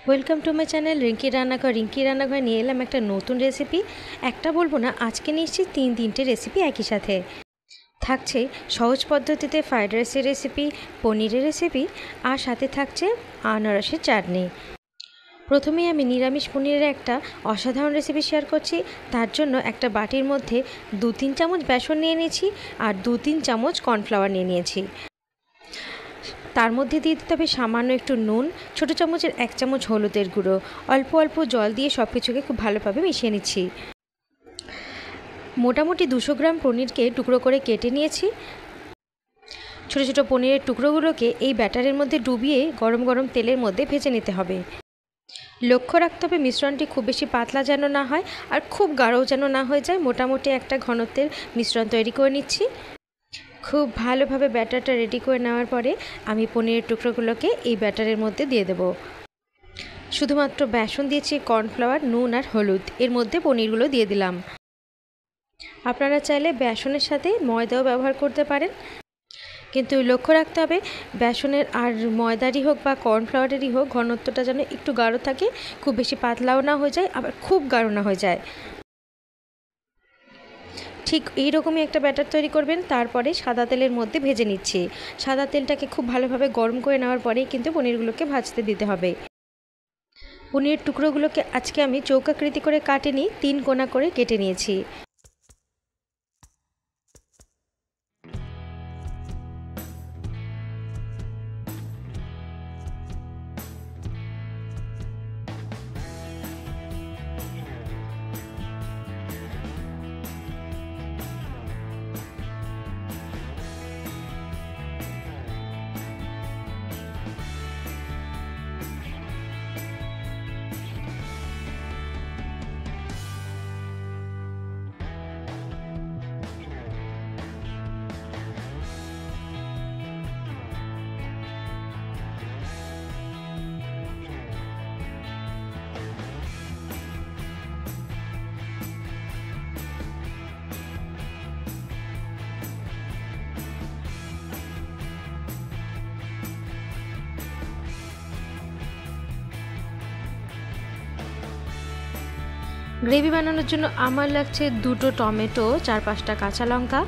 Welcome to my channel Rinki রান্নাঘর নিয়ে এলাম একটা নতুন রেসিপি। একটা বলবো না, আজকে নিশ্চয়ই তিনটে রেসিপি একই সাথে থাকছে। সহজ পদ্ধতিতে ফ্রাইড রাইসের রেসিপি, পনিরের রেসিপি, আর সাথে থাকছে আনারসের চাটনি। প্রথমেই আমি নিরামিষ পনিরের একটা অসাধারণ রেসিপি শেয়ার করছি। তার জন্য একটা বাটির মধ্যে 2-3 চামচ বেসন নিয়ে নিয়েছি আর 2-3 চামচ কর্নফ্লাওয়ার নিয়ে নিয়েছি। তার মধ্যে দিয়ে দিতে হবে সামান্য একটু নুন, ছোটো চামচের 1 চামচ হলুদের গুঁড়ো, অল্প অল্প জল দিয়ে সব কিছুকে খুব ভালোভাবে মিশিয়ে নিচ্ছি। মোটামুটি 200 গ্রাম পনিরকে টুকরো করে কেটে নিয়েছি। ছোটো ছোটো পনিরের টুকরোগুলোকে এই ব্যাটারের মধ্যে ডুবিয়ে গরম গরম তেলের মধ্যে ভেজে নিতে হবে। লক্ষ্য রাখতে হবে মিশ্রণটি খুব বেশি পাতলা যেন না হয় আর খুব গাঢ়ও যেন না হয়ে যায়। মোটামুটি একটা ঘনত্বের মিশ্রণ তৈরি করে নিচ্ছি। খুব ভালোভাবে ব্যাটারটা রেডি করে নেওয়ার পরে আমি পনিরের টুকরোগুলোকে এই ব্যাটারের মধ্যে দিয়ে দেব। শুধুমাত্র বেসন দিয়েছি, কর্নফ্লাওয়ার, নুন আর হলুদ, এর মধ্যে পনিরগুলো দিয়ে দিলাম। আপনারা চাইলে বেসনের সাথে ময়দাও ব্যবহার করতে পারেন, কিন্তু লক্ষ্য রাখতে হবে বেসনের আর ময়দারই হোক বা কর্নফ্লাওয়ারেরই হোক ঘনত্বটা যেন একটু গাঢ় থাকে, খুব বেশি পাতলাও না হয়ে যায় আবার খুব গাঢ় না হয়ে যায়। ঠিক এইরকমই একটা ব্যাটার তৈরি করবেন। তারপরে সাদা তেলের মধ্যে ভেজে নিচ্ছি। সাদা তেলটাকে খুব ভালোভাবে গরম করে নেওয়ার পরেই কিন্তু পনিরগুলোকে ভাজতে দিতে হবে। পনিরের টুকরোগুলোকে আজকে আমি চৌকাকৃতি করে কাটিনি, 3 কোনা করে কেটে নিয়েছি। গ্রেভি বানানোর জন্য আমার লাগছে 2টো টমেটো, 4-5টা কাঁচা লঙ্কা,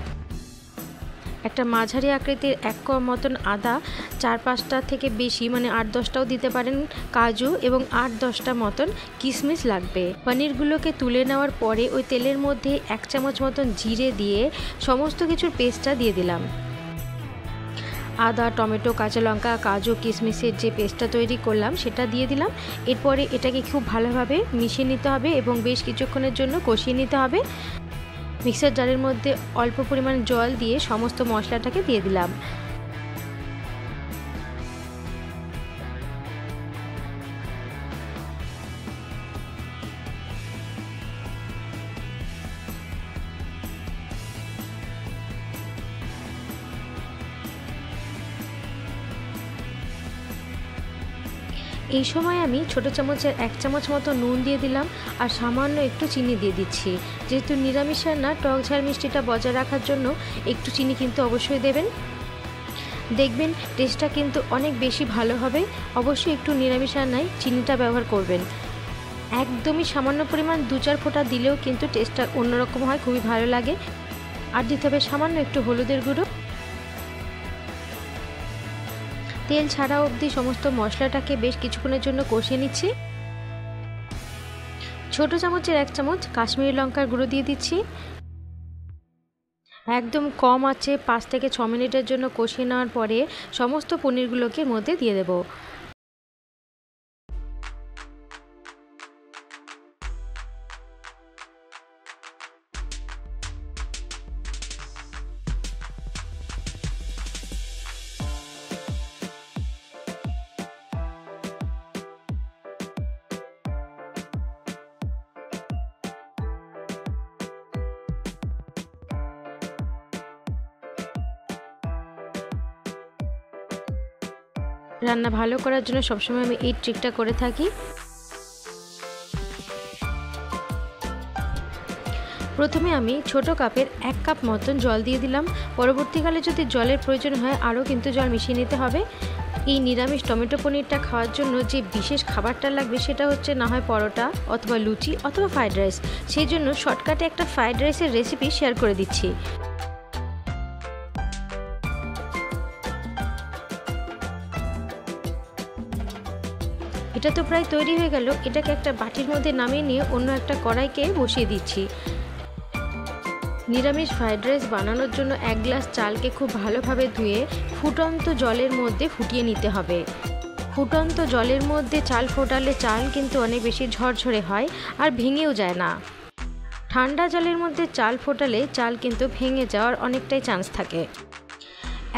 একটা মাঝারি আকৃতির 1 কোয়া মতন আদা, 4-5টা থেকে বেশি মানে 8-10টাও দিতে পারেন কাজু, এবং 8-10টা মতন কিশমিশ লাগবে। পনিরগুলোকে তুলে নেওয়ার পরে ওই তেলের মধ্যে 1 চামচ মতন জিরে দিয়ে সমস্ত কিছুর পেস্টটা দিয়ে দিলাম। আদা, টমেটো, কাঁচা লঙ্কা, কাজু, কিশমিশের যে পেস্টটা তৈরি করলাম সেটা দিয়ে দিলাম। এরপরে এটাকে খুব ভালোভাবে মিশিয়ে নিতে হবে এবং বেশ কিছুক্ষণের জন্য কষিয়ে নিতে হবে। মিক্সার জারের মধ্যে অল্প পরিমাণ জল দিয়ে সমস্ত মশলাটাকে দিয়ে দিলাম। এই সময় আমি ছোটো চামচের 1 চামচ মতো নুন দিয়ে দিলাম আর সামান্য একটু চিনি দিয়ে দিচ্ছি। যেহেতু নিরামিষ রান্না, টক ঝাল মিষ্টিটা বজায় রাখার জন্য একটু চিনি কিন্তু অবশ্যই দেবেন। দেখবেন টেস্টটা কিন্তু অনেক বেশি ভালো হবে। অবশ্যই একটু নিরামিষ রান্নায় চিনিটা ব্যবহার করবেন। একদমই সামান্য পরিমাণ 2-4 ফোঁটা দিলেও কিন্তু টেস্টটা অন্যরকম হয়, খুবই ভালো লাগে। আর দিতে হবে সামান্য একটু হলুদের গুঁড়ো। তেল ছাড়া অবধি সমস্ত মশলাটাকে বেশ কিছুক্ষণের জন্য কষিয়ে নিচ্ছি। ছোটো চামচের 1 চামচ কাশ্মীরি লঙ্কার গুঁড়ো দিয়ে দিচ্ছি। একদম কম আঁচে 5 থেকে 6 মিনিটের জন্য কষিয়ে নেওয়ার পরে সমস্ত পনিরগুলোকে মধ্যে দিয়ে দেবো। রান্না ভালো করার জন্য সবসময় আমি এই ট্রিকটা করে থাকি। প্রথমে আমি ছোট কাপের 1 কাপ মতন জল দিয়ে দিলাম। পরবর্তীকালে যদি জলের প্রয়োজন হয় আরও কিন্তু জল মিশিয়ে নিতে হবে। এই নিরামিষ টমেটো পনিরটা খাওয়ার জন্য যে বিশেষ খাবারটা লাগবে সেটা হচ্ছে না হয় পরোটা অথবা লুচি অথবা ফ্রাইড রাইস। সেই জন্য শর্টকাটে একটা ফ্রাইড রাইসের রেসিপি শেয়ার করে দিচ্ছি। এটা তো প্রায় তৈরি হয়ে গেল। এটাকে একটা বাটির মধ্যে নামিয়ে নিয়ে অন্য একটা কড়াইকে বসিয়ে দিচ্ছি। নিরামিষ ফ্রাইড রাইস বানানোর জন্য 1 গ্লাস চালকে খুব ভালোভাবে ধুয়ে ফুটন্ত জলের মধ্যে ফুটিয়ে নিতে হবে। ফুটন্ত জলের মধ্যে চাল ফোটালে চাল কিন্তু অনেক বেশি ঝরঝরে হয় আর ভেঙেও যায় না। ঠান্ডা জলের মধ্যে চাল ফোটালে চাল কিন্তু ভেঙে যাওয়ার অনেকটাই চান্স থাকে।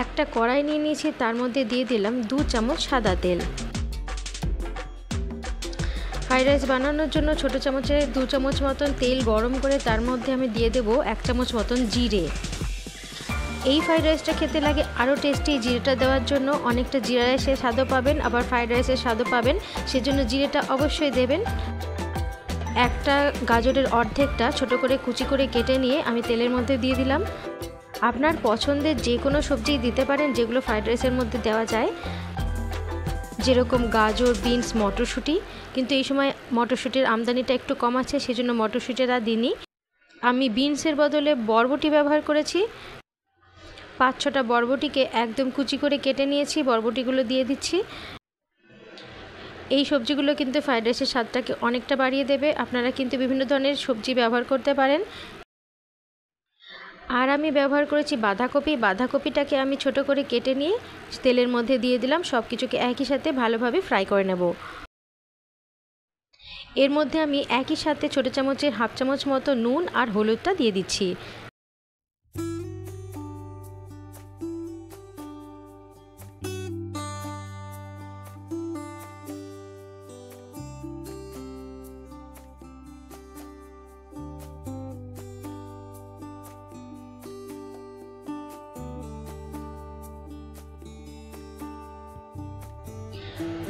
একটা কড়াই নিয়ে নিয়েছি, তার মধ্যে দিয়ে দিলাম 2 চামচ সাদা তেল। ফ্রাইড রাইস বানানোর জন্য ছোটো চামচে 2 চামচ মতন তেল গরম করে তার মধ্যে আমি দিয়ে দেব 1 চামচ মতন জিরে। এই ফ্রাইড রাইসটা খেতে লাগে আরও টেস্টি। জিরেটা দেওয়ার জন্য অনেকটা জিরা রাইসের স্বাদও পাবেন, আবার ফ্রাইড রাইসের স্বাদও পাবেন, সেজন্য জিরেটা অবশ্যই দেবেন। একটা গাজরের অর্ধেকটা ছোট করে কুচি করে কেটে নিয়ে আমি তেলের মধ্যে দিয়ে দিলাম। আপনার পছন্দের যে কোনো সবজি দিতে পারেন যেগুলো ফ্রাইড রাইসের মধ্যে দেওয়া যায়, যেরকম গাজর, বিনস, মটরশুঁটি। কিন্তু এই সময় মটরশুঁটির আমদানিটা একটু কম আছে, সেজন্য মটরশুঁটিটা দিইনি। আমি বিনসের বদলে বরবটি ব্যবহার করেছি। 5-6টা বরবটিকে একদম কুচি করে কেটে নিয়েছি, বরবটিগুলো দিয়ে দিচ্ছি। এই সবজিগুলো কিন্তু ফ্রাইড রাইসের স্বাদটাকে অনেকটা বাড়িয়ে দেবে। আপনারা কিন্তু বিভিন্ন ধরনের সবজি ব্যবহার করতে পারেন। আর আমি ব্যবহার করেছি বাঁধাকপি। বাঁধাকপিটাকে আমি ছোট করে কেটে নিয়ে তেলের মধ্যে দিয়ে দিলাম। সব কিছুকে একই সাথে ভালোভাবে ফ্রাই করে নেব। এর মধ্যে আমি একই সাথে ছোটো চামচের 1/2 চামচ মতো নুন আর হলুদটা দিয়ে দিচ্ছি।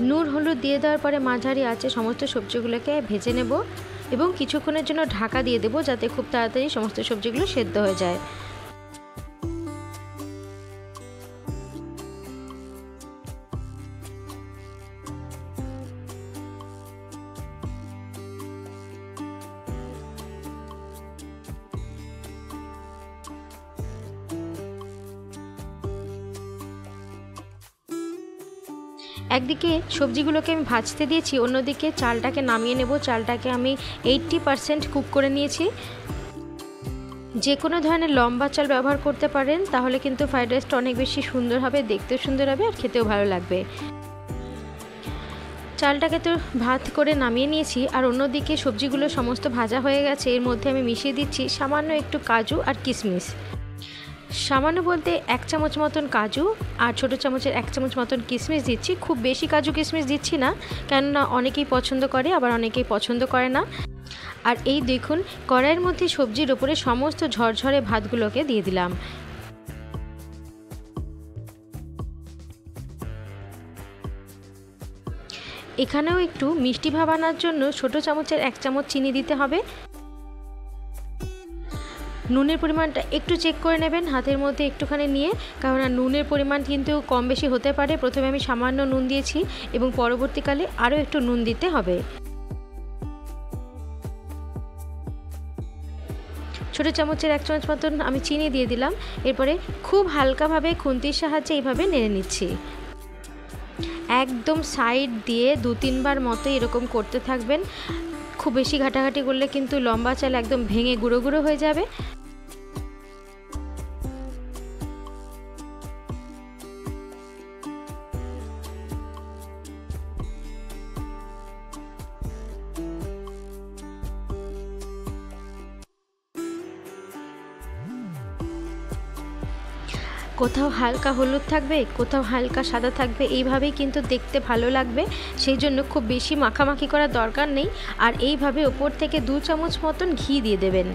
নুন হলুদ দিয়ে দেওয়ার পরে মাঝারি আঁচে সমস্ত সবজিগুলোকে ভেজে নেব এবং কিছুক্ষণের জন্য ঢাকা দিয়ে দেব, যাতে খুব তাড়াতাড়ি সমস্ত সবজিগুলো সেদ্ধ হয়ে যায়। একদিকে সবজিগুলোকে আমি ভাজতে দিয়েছি, অন্যদিকে চালটাকে নামিয়ে নেব। চালটাকে আমি 80% কুক করে নিয়েছি। যে কোনো ধরনের লম্বা চাল ব্যবহার করতে পারেন, তাহলে কিন্তু ফ্রাইড রাইসটা অনেক বেশি সুন্দর হবে, দেখতেও সুন্দর হবে আর খেতেও ভালো লাগবে। চালটাকে তো ভাত করে নামিয়ে নিয়েছি, আর অন্যদিকে সবজিগুলো সমস্ত ভাজা হয়ে গেছে। এর মধ্যে আমি মিশিয়ে দিচ্ছি সামান্য একটু কাজু আর কিশমিশ। সামান্য বলতে 1 চামচ মতন কাজু আর ছোটো চামচের 1 চামচ মতন কিশমিশ দিচ্ছি। খুব বেশি কাজু কিশমিশ দিচ্ছি না, কেননা অনেকেই পছন্দ করে আবার অনেকেই পছন্দ করে না। আর এই দেখুন, কড়াইয়ের মধ্যে সবজির ওপরে সমস্ত ঝরঝরে ভাতগুলোকে দিয়ে দিলাম। এখানেও একটু মিষ্টি ভাব আনার জন্য ছোটো চামচের 1 চামচ চিনি দিতে হবে। নুনের পরিমাণটা একটু চেক করে নেবেন হাতের মধ্যে একটুখানি নিয়ে, কারণ নুনের পরিমাণ কিন্তু কম বেশি হতে পারে। প্রথমে আমি সামান্য নুন দিয়েছি এবং পরবর্তীকালে আরও একটু নুন দিতে হবে। ছোটো চামচের 1 চামচ মতন আমি চিনি দিয়ে দিলাম। এরপরে খুব হালকাভাবে খুন্তির সাহায্যে এইভাবে নেড়ে নিচ্ছি। একদম সাইড দিয়ে 2-3 বার মতো এরকম করতে থাকবেন। খুব বেশি ঘাটাঘাটি করলে কিন্তু লম্বা চাল একদম ভেঙে গুঁড়ো গুঁড়ো হয়ে যাবে। কোথাও হালকা হলুদ থাকবে, কোথাও হালকা সাদা থাকবে, এইভাবেই কিন্তু দেখতে ভালো লাগবে। সেই জন্য খুব বেশি মাখামাখি করার দরকার নেই। আর এইভাবে ওপর থেকে 2 চামচ মতন ঘি দিয়ে দেবেন।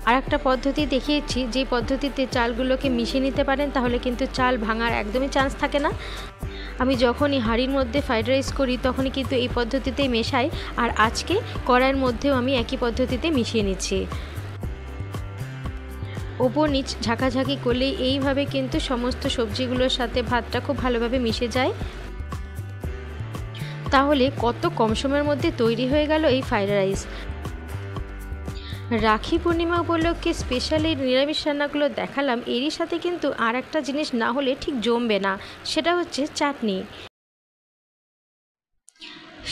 আর একটা পদ্ধতি দেখিয়েছি, যে পদ্ধতিতে চালগুলোকে মিশিয়ে নিতে পারেন, তাহলে কিন্তু চাল ভাঙার একদমই চান্স থাকে না। আমি যখনই হাঁড়ির মধ্যে ফ্রাইড রাইস করি তখনই কিন্তু এই পদ্ধতিতেই মেশাই, আর আজকে কড়াইয়ের মধ্যেও আমি একই পদ্ধতিতে মিশিয়ে নিচ্ছি। ওপর নিচ ঝাঁকাঝাঁকি করলেই এইভাবে কিন্তু সমস্ত সবজিগুলোর সাথে ভাতটা খুব ভালোভাবে মিশে যায়। তাহলে কত কম সময়ের মধ্যে তৈরি হয়ে গেল এই ফ্রাইড রাইস। রাখি পূর্ণিমা উপলক্ষে স্পেশাল এই নিরামিষ রান্নাগুলো দেখালাম, এরই সাথে কিন্তু আর একটা জিনিস না হলে ঠিক জমবে না, সেটা হচ্ছে চাটনি।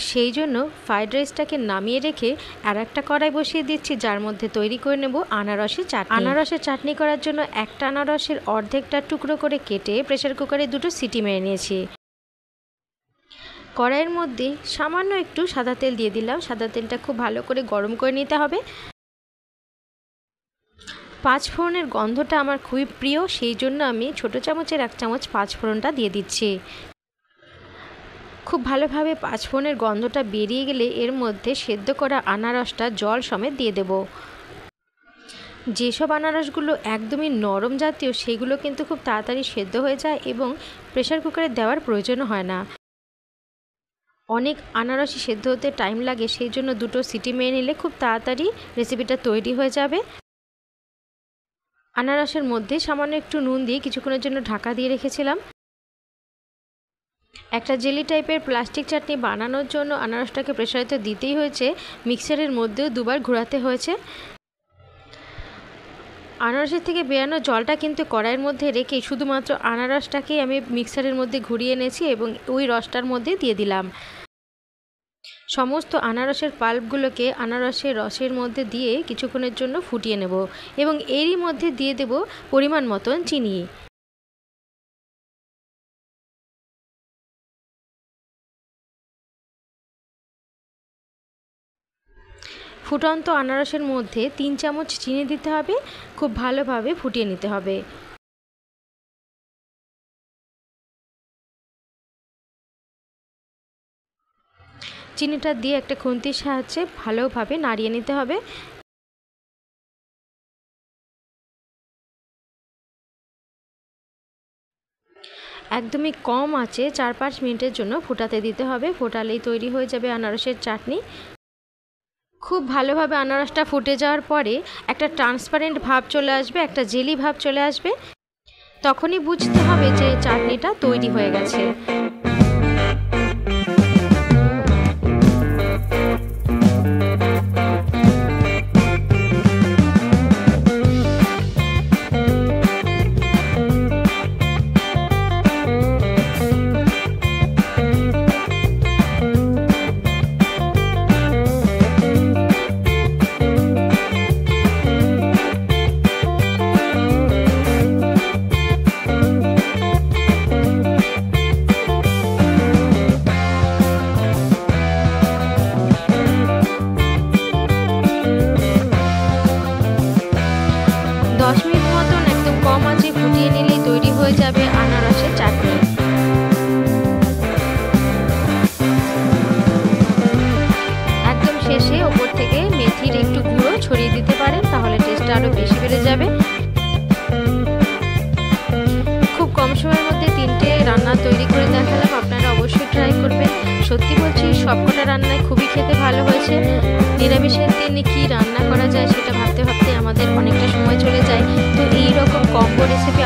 সেই জন্য ফ্রাইড রাইসটাকে নামিয়ে রেখে আর একটা কড়াই বসিয়ে দিচ্ছি, যার মধ্যে তৈরি করে নেব আনারসের চাটনি। আনারসের চাটনি করার জন্য একটা আনারসের অর্ধেকটা টুকরো করে কেটে প্রেসার কুকারে 2টো সিটি মেরে নিয়েছি। কড়াইয়ের মধ্যে সামান্য একটু সাদা তেল দিয়ে দিলাম। সাদা তেলটা খুব ভালো করে গরম করে নিতে হবে। 5 ফোড়নের গন্ধটা আমার খুবই প্রিয়, সেই জন্য আমি ছোটো চামচের 1 চামচ 5 ফোড়নটা দিয়ে দিচ্ছি। খুব ভালোভাবে 5 ফোড়নের গন্ধটা বেরিয়ে গেলে এর মধ্যে সেদ্ধ করা আনারসটা জল সমেত দিয়ে দেব। যেসব আনারসগুলো একদমই নরম জাতীয় সেগুলো কিন্তু খুব তাড়াতাড়ি সেদ্ধ হয়ে যায় এবং প্রেসার কুকারে দেওয়ার প্রয়োজন হয় না। অনেক আনারসই সেদ্ধ হতে টাইম লাগে, সেই জন্য 2টো সিটি মেরে নিলে খুব তাড়াতাড়ি রেসিপিটা তৈরি হয়ে যাবে। আনারসের মধ্যে সামান্য একটু নুন দিয়ে কিছুক্ষণের জন্য ঢাকা দিয়ে রেখেছিলাম। একটা জেলি টাইপের প্লাস্টিক চাটনি বানানোর জন্য আনারসটাকে প্রেসারে তো দিতেই হয়েছে, মিক্সারের মধ্যেও 2বার ঘোরাতে হয়েছে। আনারসের থেকে বেরানো জলটা কিন্তু কড়াইয়ের মধ্যে রেখে শুধুমাত্র আনারসটাকেই আমি মিক্সারের মধ্যে ঘুরিয়ে এনেছি এবং ওই রসটার মধ্যে দিয়ে দিলাম। সমস্ত আনারসের পাল্পগুলোকে আনারসের রসের মধ্যে দিয়ে কিছুক্ষণের জন্য ফুটিয়ে নেব এবং এরই মধ্যে দিয়ে দেব পরিমাণ মতন চিনি। ফুটন্ত আনারসের মধ্যে 3 চামচ চিনি দিতে হবে। খুব ভালোভাবে ফুটিয়ে নিতে হবে। চিনিটা দিয়ে একটা খুন্তির সাহায্যে ভালোভাবে নাড়িয়ে নিতে হবে। একদমই কম আঁচে 4-5 মিনিটের জন্য ফুটাতে দিতে হবে। ফোটালেই তৈরি হয়ে যাবে আনারসের চাটনি। খুব ভালোভাবে আনারসটা ফুটে যাওয়ার পরে একটা ট্রান্সপারেন্ট ভাব চলে আসবে, একটা জেলি ভাব চলে আসবে, তখনই বুঝতে হবে যে চাটনিটা তৈরি হয়ে গেছে। 10 মিনিট মতন একদম কম আঁচে ফুটিয়ে নিলেই তৈরি হয়ে যাবে আনারসের চাটনি। একদম শেষে ওপর থেকে মেথির একটু গুঁড়ো ছড়িয়ে দিতে পারেন, তাহলে টেস্টটা আরও বেশি বেড়ে যাবে। খুব কম সময়ের মধ্যে 3টে রান্না তৈরি করে দেখালাম, আপনারা অবশ্যই ট্রাই করবেন। সত্যি বলছি সবকটা রান্নায় খুবই খেতে ভালো হয়েছে। নিরামিষের দিনে কী রান্না করা যায় সেটা ভাবতে ভাবতে আমাদের অনেকটা সময় চলে যায়। তো এই রকম কম্বো রেসিপি